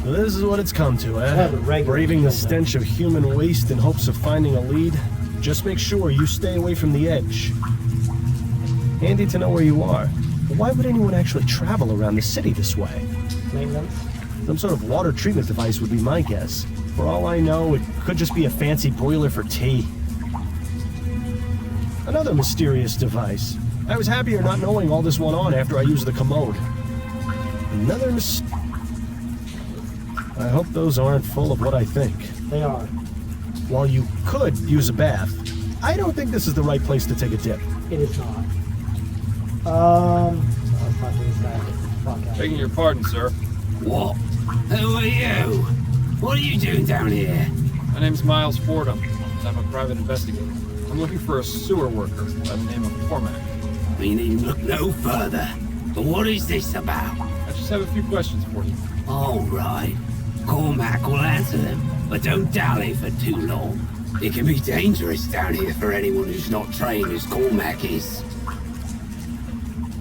This is what it's come to, eh? Yeah, the regular Braving the agenda. stench of human waste in hopes of finding a lead. Just make sure you stay away from the edge. Handy to know where you are. But why would anyone actually travel around the city this way? Maintenance. Some sort of water treatment device would be my guess. For all I know, it could just be a fancy boiler for tea. Another mysterious device. I was happier not knowing all this went on after I used the commode. Another I hope those aren't full of what I think. They are. While you could use a bath, I don't think this is the right place to take a dip. It is not. Let's not do this guy. Get the fuck out. Begging your pardon, sir. What? Who are you? What are you doing down here? My name's Miles Fordham. I'm a private investigator. I'm looking for a sewer worker by the name of Cormac. We need look no further. But what is this about? I just have a few questions for you. All right. Cormac will answer them, but don't dally for too long. It can be dangerous down here for anyone who's not trained as Cormac is.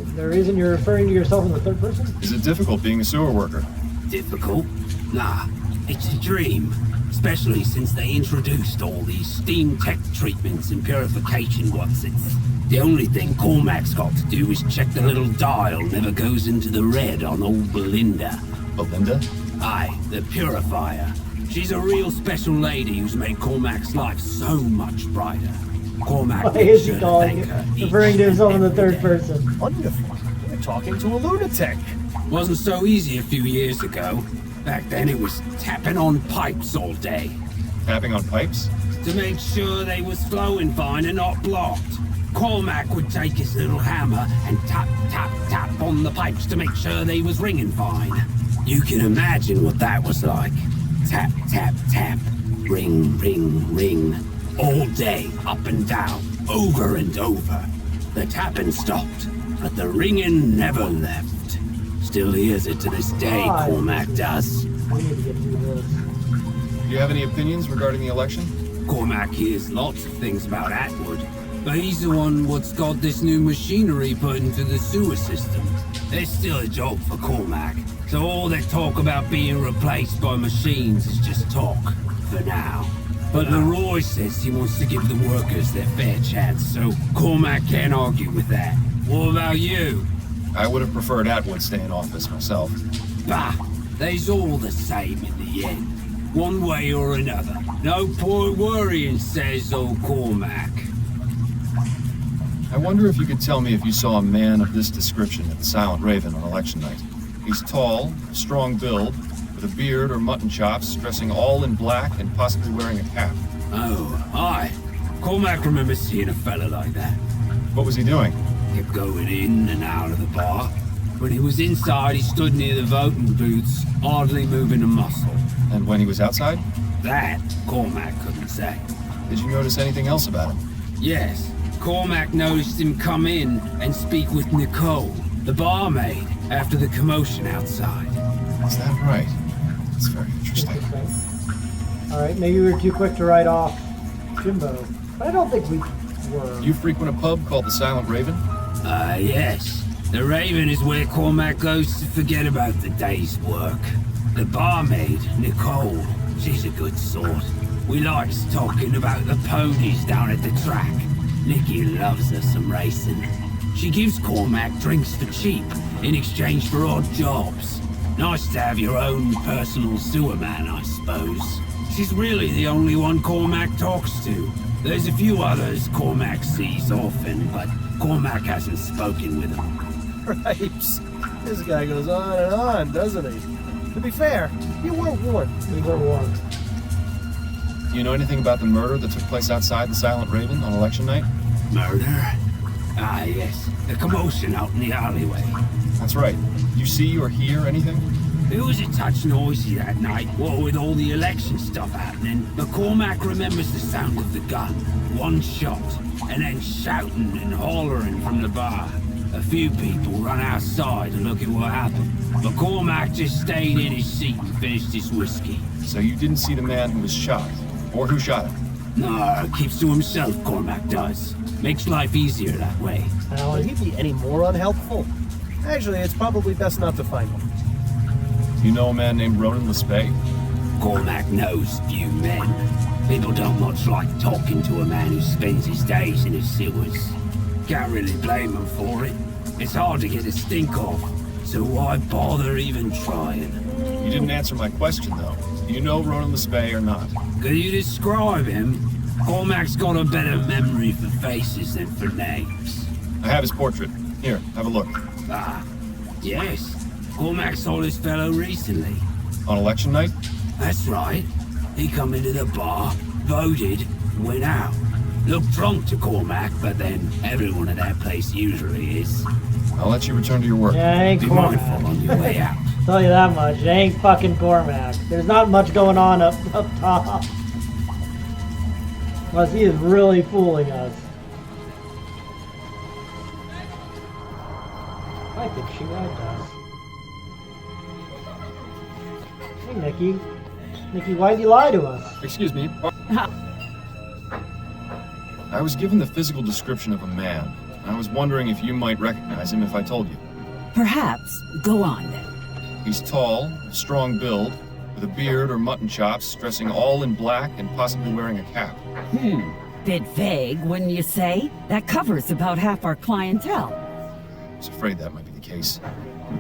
Is there a reason you're referring to yourself in the third person? Is it difficult being a sewer worker? Difficult? Nah, it's a dream. Especially since they introduced all these steam tech treatments and purification whatsits. The only thing Cormac's got to do is check the little dial never goes into the red on old Belinda. Belinda? Aye, the purifier. She's a real special lady who's made Cormac's life so much brighter. Cormac Why makes is he sure to calling, thank her referring to each himself in and the every third day. person? Wonderful. You're talking to a lunatic. Wasn't so easy a few years ago. Back then it was tapping on pipes all day Tapping on pipes? to make sure they was flowing fine and not blocked. Cormac would take his little hammer and tap, tap, tap on the pipes to make sure they was ringing fine. You can imagine what that was like. Tap, tap, tap. Ring, ring, ring. All day, up and down, over and over. The tapping stopped, but the ringing never left. Still hears it to this day, God. Cormac does. We need to get through this. Do you have any opinions regarding the election? Cormac hears lots of things about Atwood, but he's the one what's got this new machinery put into the sewer system. There's still a job for Cormac, so all that talk about being replaced by machines is just talk, for now. But Leroy says he wants to give the workers their fair chance, so Cormac can't argue with that. What about you? I would have preferred Atwood stay in office myself. Bah, they's all the same in the end. One way or another. No point worrying, says old Cormac. I wonder if you could tell me if you saw a man of this description at the Silent Raven on election night. He's tall, strong build, with a beard or mutton chops, dressing all in black and possibly wearing a cap. Oh, aye. Cormac remembers seeing a fella like that. What was he doing? Kept going in and out of the bar. When he was inside, he stood near the voting booths, hardly moving a muscle. And when he was outside? That, Cormac couldn't say. Did you notice anything else about him? Yes, Cormac noticed him come in and speak with Nicole, the barmaid, after the commotion outside. Is that right? That's very interesting. Interesting. Alright, maybe we were too quick to write off Jimbo. But I don't think we were. You frequent a pub called the Silent Raven? Yes. The Raven is where Cormac goes to forget about the day's work. The barmaid, Nicole, she's a good sort. We likes talking about the ponies down at the track. Nicky loves her some racing. She gives Cormac drinks for cheap in exchange for odd jobs. Nice to have your own personal sewer man, I suppose. She's really the only one Cormac talks to. There's a few others Cormac sees often, but Cormac hasn't spoken with them. Cripes. This guy goes on and on, doesn't he? To be fair, you were warned. We were warned. Do you know anything about the murder that took place outside the Silent Raven on election night? Murder? Ah, yes. The commotion out in the alleyway. That's right. Did you see or hear anything? It was a touch noisy that night, what with all the election stuff happening. But Cormac remembers the sound of the gun. One shot, and then shouting and hollering from the bar. A few people run outside to look at what happened. But Cormac just stayed in his seat and finished his whiskey. So you didn't see the man who was shot? Or who shot him? No, keeps to himself, Cormac does. Makes life easier that way. Now, would he be any more unhelpful? Actually, it's probably best not to find him. You know a man named Ronan Lespay? Cormac knows few men. People don't much like talking to a man who spends his days in his sewers. Can't really blame him for it. It's hard to get a stink off, so why bother even trying? You didn't answer my question, though. Do you know Ronan Lespay or not? Could you describe him? Cormac's got a better memory for faces than for names. I have his portrait. Here, have a look. Ah, yes. Cormac saw this fellow recently. On election night? That's right. He come into the bar, voted, went out. Looked drunk to Cormac, but then everyone at that place usually is. I'll let you return to your work. Yeah, ain't Be Cormac. mindful on your way out. Tell you that much. It ain't fucking Cormac. There's not much going on up top. Unless he is really fooling us. I think she does. Hey, Nikki. Nikki, why'd you lie to us? Excuse me. I was given the physical description of a man. I was wondering if you might recognize him if I told you. Perhaps. Go on then. He's tall, strong build, with a beard or mutton chops, dressing all in black and possibly wearing a cap. Bit vague, wouldn't you say? That covers about half our clientele. I was afraid that might be the case.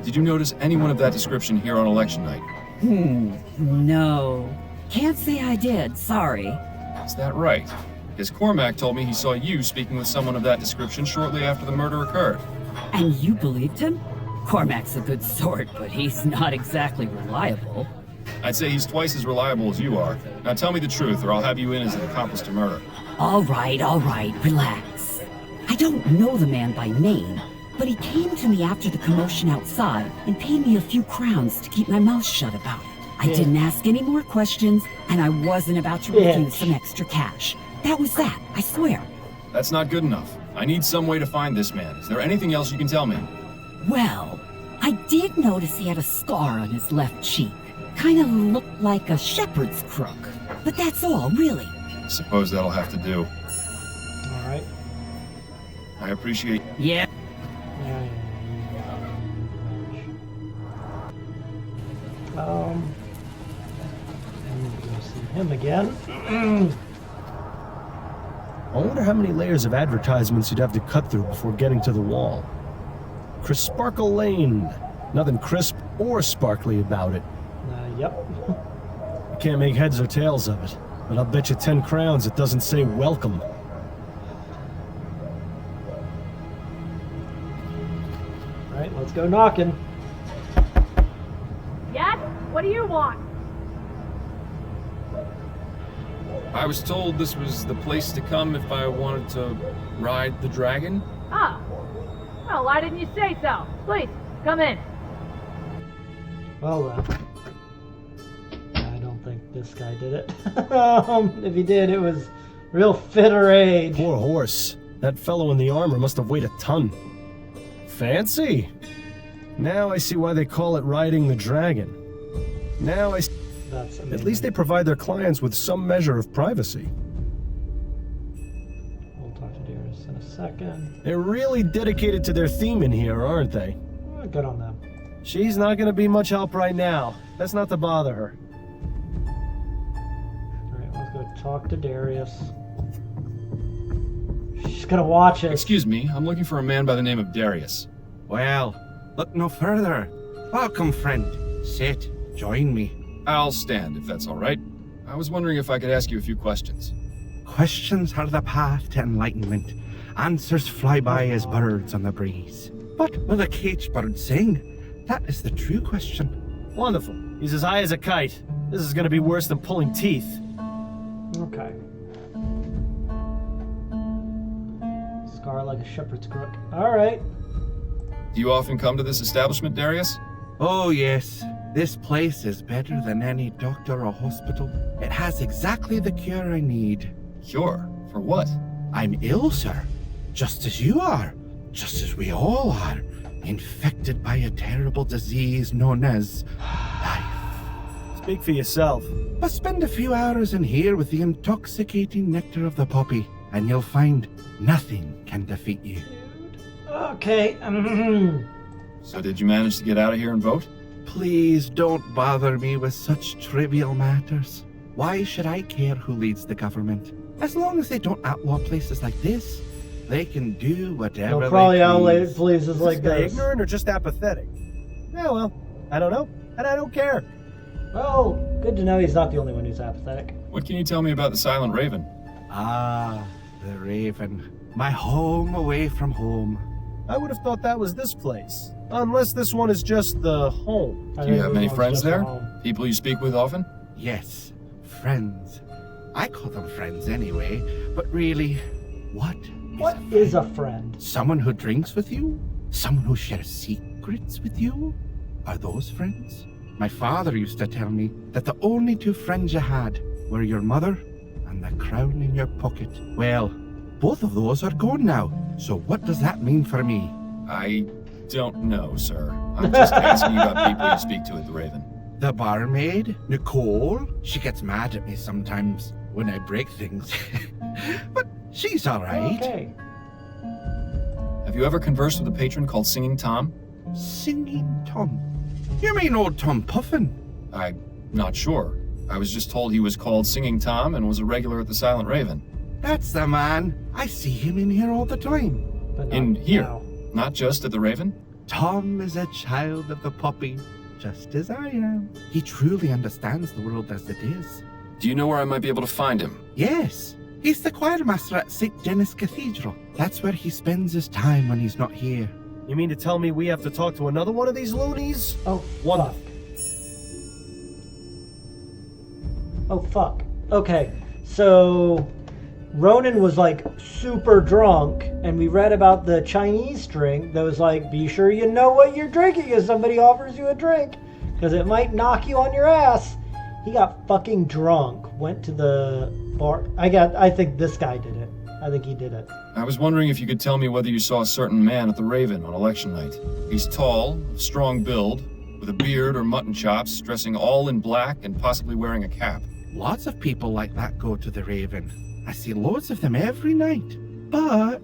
Did you notice anyone of that description here on election night? No. Can't say I did, sorry. Is that right? Because Cormac told me he saw you speaking with someone of that description shortly after the murder occurred. And you believed him? Cormac's a good sort, but he's not exactly reliable. I'd say he's twice as reliable as you are. Now tell me the truth, or I'll have you in as an accomplice to murder. All right, relax. I don't know the man by name, but he came to me after the commotion outside and paid me a few crowns to keep my mouth shut about it. I didn't ask any more questions, and I wasn't about to refuse some extra cash. That was that, I swear. That's not good enough. I need some way to find this man. Is there anything else you can tell me? Well, I did notice he had a scar on his left cheek. Kinda looked like a shepherd's crook. But that's all, really. Suppose that'll have to do. Alright. I appreciate... Yeah. I need to go see him again. I wonder how many layers of advertisements you'd have to cut through before getting to the wall. Crisparkle Lane. Nothing crisp or sparkly about it. Yep. I can't make heads or tails of it, but I'll bet you 10 crowns it doesn't say welcome. Alright, let's go knocking. Yes? What do you want? I was told this was the place to come if I wanted to ride the dragon. Ah. Well, why didn't you say so? Please, come in. Well then. I don't think this guy did it. If he did, it was real fit or age. Poor horse. That fellow in the armor must have weighed a ton. Fancy. Now I see why they call it riding the dragon. Now I see. That's amazing. At least they provide their clients with some measure of privacy. We'll talk to Darius in a second. They're really dedicated to their theme in here, aren't they? Good on them. She's not going to be much help right now. That's not to bother her. Alright, let's go talk to Darius. She's gonna watch it. Excuse me, I'm looking for a man by the name of Darius. Well, look no further. Welcome, friend. Sit, join me. I'll stand, if that's all right. I was wondering if I could ask you a few questions. Questions are the path to enlightenment. Answers fly by as birds on the breeze. But will a caged bird sing? That is the true question. Wonderful. He's as high as a kite. This is going to be worse than pulling teeth. Okay. Scar like a shepherd's crook. Alright. Do you often come to this establishment, Darius? Oh, yes. This place is better than any doctor or hospital. It has exactly the cure I need. Cure? For what? I'm ill, sir. Just as you are. Just as we all are. Infected by a terrible disease known as life. Speak for yourself. But spend a few hours in here with the intoxicating nectar of the poppy, and you'll find nothing can defeat you. Okay. So did you manage to get out of here and vote? Please don't bother me with such trivial matters. Why should I care who leads the government? As long as they don't outlaw places like this, they can do whatever They'll probably they outlet please. places Is like this guy this. ignorant or just apathetic? Yeah, well, I don't know, and I don't care. Well, good to know he's not the only one who's apathetic. What can you tell me about the Silent Raven? Ah, the Raven. My home away from home. I would have thought that was this place. Unless this one is just the home. I Do you think have this many one's friends just there? at home. People you speak with often? Yes, friends. I call them friends anyway, but really, what? What is a friend? Someone who drinks with you? Someone who shares secrets with you? Are those friends? My father used to tell me that the only two friends you had were your mother and the crown in your pocket. Well, both of those are gone now, so what does that mean for me? I don't know, sir. I'm just asking you about people you speak to at the Raven. The barmaid, Nicole, she gets mad at me sometimes when I break things. But she's all right. Okay. Have you ever conversed with a patron called Singing Tom? Singing Tom. You mean old Tom Puffin? I'm not sure. I was just told he was called Singing Tom and was a regular at the Silent Raven. That's the man. I see him in here all the time. But not In here? now. Not just at the Raven? Tom is a child of the poppy, just as I am. He truly understands the world as it is. Do you know where I might be able to find him? Yes, he's the choir master at St. Denis Cathedral. That's where he spends his time when he's not here. You mean to tell me we have to talk to another one of these loonies? Oh, Wonderful. fuck. Oh, fuck. Okay, so Ronan was like super drunk, and we read about the Chinese drink that was like, be sure you know what you're drinking if somebody offers you a drink, because it might knock you on your ass. He got fucking drunk, went to the bar. I think this guy did it. I think he did it. I was wondering if you could tell me whether you saw a certain man at the Raven on election night. He's tall, of strong build, with a beard or mutton chops, dressing all in black and possibly wearing a cap. Lots of people like that go to the Raven. I see loads of them every night. But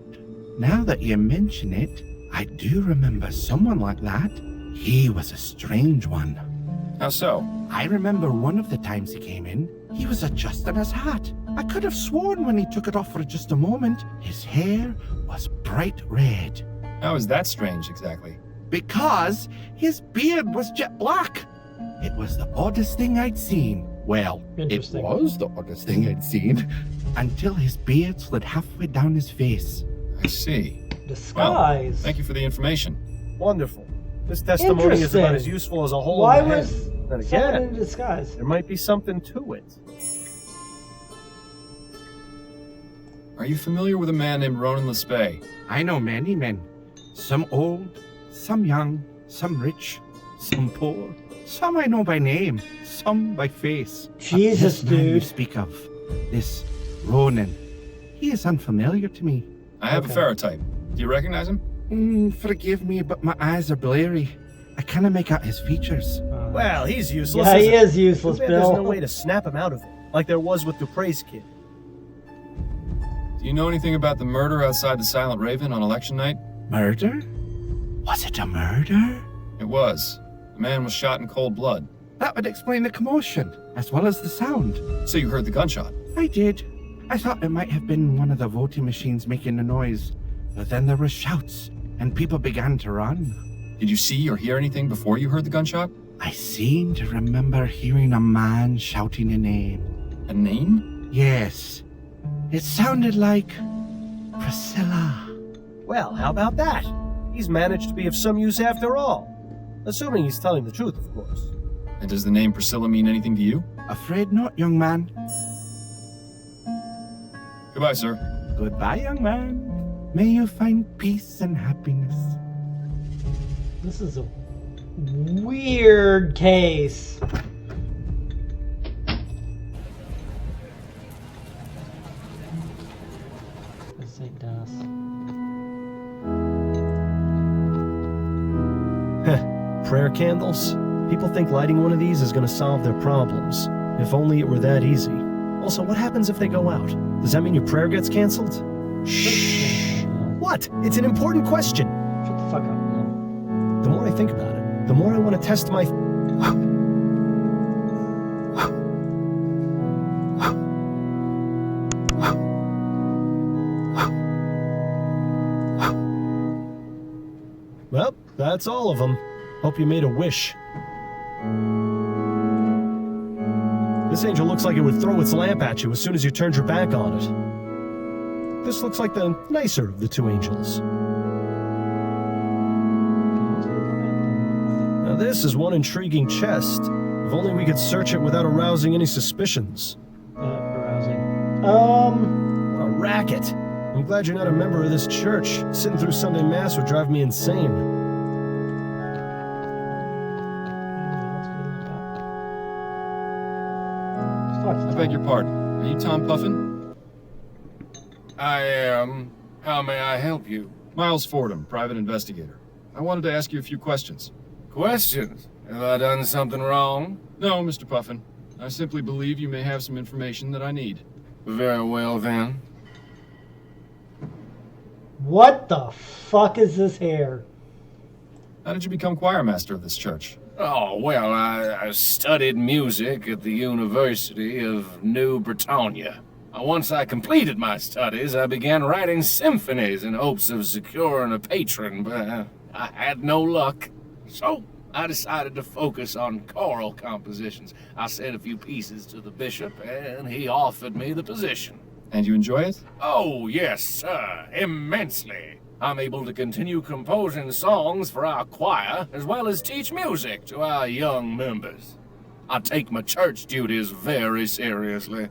now that you mention it, I do remember someone like that. He was a strange one. How so? I remember one of the times he came in, he was adjusting his hat. I could have sworn when he took it off for just a moment, his hair was bright red. How is that strange, exactly? Because his beard was jet black. It was the oddest thing I'd seen. Well, it Interesting. was the oddest thing I'd seen. Until his beard slid halfway down his face. I see. Disguise. Thank you for the information. Wonderful. This testimony is about Interesting. as useful as a hole Why in the was head. And someone again, in disguise? there might be something to it. Are you familiar with a man named Ronan Lespay? I know many men. Some old, some young, some rich, some poor. Some I know by name, some by face. But Jesus, this man you dude. speak of, this Ronan, he is unfamiliar to me. I have Okay. a ferrotype. Do you recognize him? Forgive me, but my eyes are blurry. I cannot make out his features. Well, he's useless. Yeah, he isn't is useless, Too bad Bill. There's no way to snap him out of it, like there was with Dupre's kid. Do you know anything about the murder outside the Silent Raven on election night? Murder? Was it a murder? It was. The man was shot in cold blood. That would explain the commotion, as well as the sound. So you heard the gunshot? I did. I thought it might have been one of the voting machines making a noise. But then there were shouts, and people began to run. Did you see or hear anything before you heard the gunshot? I seem to remember hearing a man shouting a name. A name? Yes. It sounded like Priscilla. Well, how about that? He's managed to be of some use after all. Assuming he's telling the truth, of course. And does the name Priscilla mean anything to you? Afraid not, young man. Goodbye, sir. Goodbye, young man. May you find peace and happiness. This is a weird case. St. Denis. Prayer candles? People think lighting one of these is going to solve their problems. If only it were that easy. Also, what happens if they go out? Does that mean your prayer gets canceled? Shh. What? It's an important question. Shut the fuck up, Bill. The more I think about it, the more I want to test my... Well, that's all of them. Hope you made a wish. This angel looks like it would throw its lamp at you as soon as you turned your back on it. This looks like the nicer of the two angels. Now this is one intriguing chest. If only we could search it without arousing any suspicions. Arousing. What a racket. I'm glad you're not a member of this church. Sitting through Sunday Mass would drive me insane. I beg your pardon. Are you Tom Puffin? I am. How may I help you? Miles Fordham, private investigator. I wanted to ask you a few questions. Questions? Have I done something wrong? No, Mr. Puffin. I simply believe you may have some information that I need. Very well, then. What the fuck is this hair? How did you become choir master of this church? Oh, well, I studied music at the University of New Britannia. Once I completed my studies, I began writing symphonies in hopes of securing a patron, but I had no luck. So I decided to focus on choral compositions. I sent a few pieces to the bishop, and he offered me the position. And you enjoy it? Oh, yes, sir, immensely. I'm able to continue composing songs for our choir, as well as teach music to our young members. I take my church duties very seriously.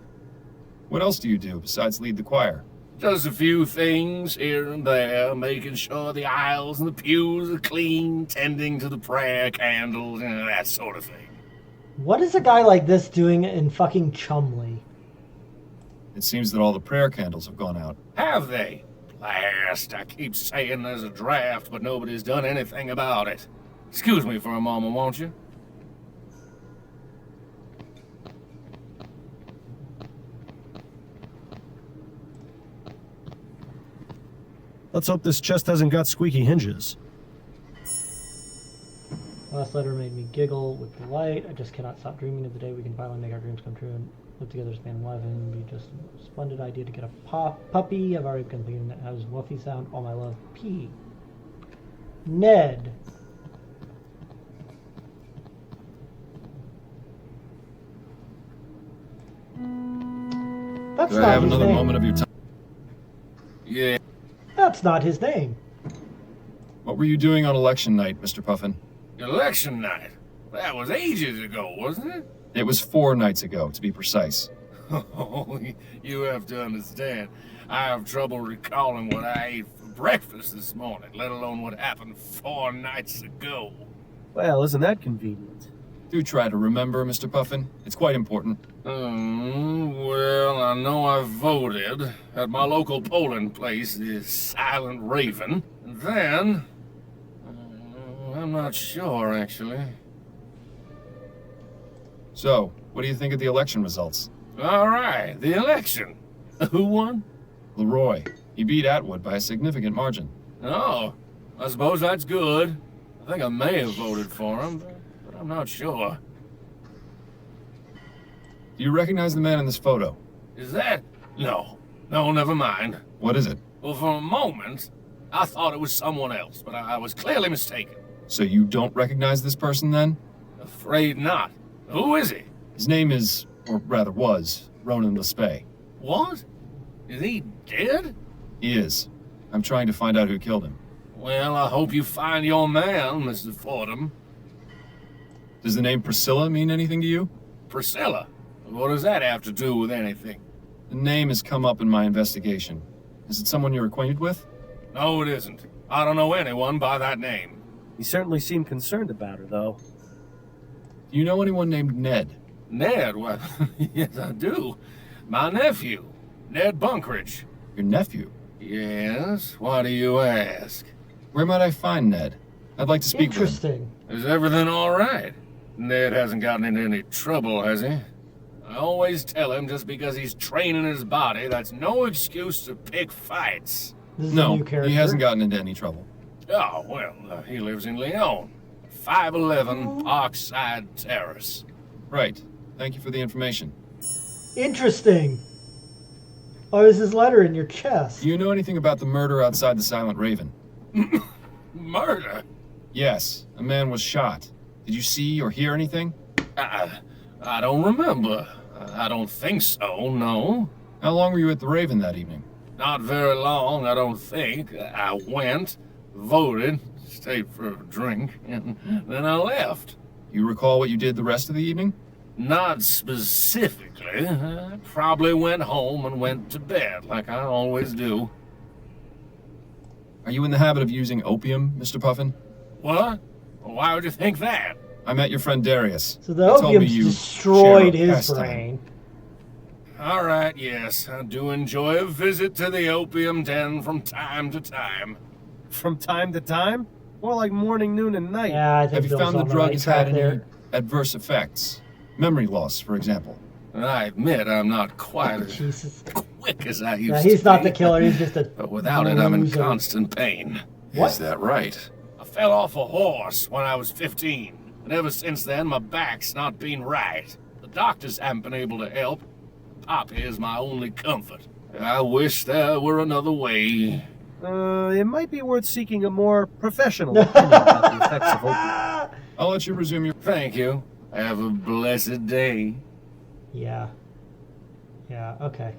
What else do you do besides lead the choir? Just a few things here and there, making sure the aisles and the pews are clean, tending to the prayer candles, and that sort of thing. What is a guy like this doing in fucking Chumley? It seems that all the prayer candles have gone out. Have they? Blast, I keep saying there's a draft, but nobody's done anything about it. Excuse me for a moment, won't you? Let's hope this chest hasn't got squeaky hinges. Last letter made me giggle with delight. I just cannot stop dreaming of the day we can finally make our dreams come true and live together as man and wife, and it'd be just a splendid idea to get a puppy. I've already begun thinking that has woofy sound. All my love, P. Ned. That's Do I not have his another name. moment of your time? Yeah. That's not his name. What were you doing on election night, Mr. Puffin? Election night? That was ages ago, wasn't it? It was 4 nights ago, to be precise. Oh, you have to understand. I have trouble recalling what I ate for breakfast this morning, let alone what happened 4 nights ago. Well, isn't that convenient? Do try to remember, Mr. Puffin. It's quite important. Well, I know I voted at my local polling place, the Silent Raven. And then... I'm not sure, actually. So, what do you think of the election results? All right, the election. Who won? Leroy. He beat Atwood by a significant margin. Oh, I suppose that's good. I think I may have voted for him, but I'm not sure. Do you recognize the man in this photo? Is that? No, never mind. What is it? Well, for a moment, I thought it was someone else, but I was clearly mistaken. So you don't recognize this person, then? Afraid not. Who is he? His name is, or rather was, Ronan Lespay. What? Is he dead? He is. I'm trying to find out who killed him. Well, I hope you find your man, Mr. Fordham. Does the name Priscilla mean anything to you? Priscilla? What does that have to do with anything? The name has come up in my investigation. Is it someone you're acquainted with? No, it isn't. I don't know anyone by that name. You certainly seem concerned about her, though. Do you know anyone named Ned? Ned? Well, yes, I do. My nephew, Ned Bunkridge. Your nephew? Yes? Why do you ask? Where might I find Ned? I'd like to speak with him. Interesting. Is everything all right? Ned hasn't gotten into any trouble, has he? I always tell him just because he's training his body, that's no excuse to pick fights. This is a No, new character. he hasn't gotten into any trouble. Oh, well, he lives in Lyon. 511 Parkside Terrace. Right. Thank you for the information. Interesting. Oh, there's this letter in your chest. Do you know anything about the murder outside the Silent Raven? Murder? Yes. A man was shot. Did you see or hear anything? I don't remember. I don't think so, no. How long were you at the Raven that evening? Not very long, I don't think. I went, voted, stayed for a drink, and then I left. You recall what you did the rest of the evening? Not specifically. I probably went home and went to bed, like I always do. Are you in the habit of using opium, Mr. Puffin? What? Why would you think that? I met your friend Darius. So the He told me opium's you destroyed share a his pastime. brain. All right, yes, I do enjoy a visit to the opium den from time to time. From time to time? More like morning, noon, and night. Yeah, I think Have you Bill's found the on drug right has track had any there. adverse effects? Memory loss, for example. I admit I'm not quite as Jesus. quick as I used Yeah, to he's not be, the killer. He's just a. But without it, I'm in loser. constant pain. What? Is that right? I fell off a horse when I was 15, and ever since then, my back's not been right. The doctors haven't been able to help. Poppy is my only comfort. I wish there were another way. It might be worth seeking a more professional opinion about the effects of opium. I'll let you resume your... Thank you. Have a blessed day. Yeah. Yeah, okay.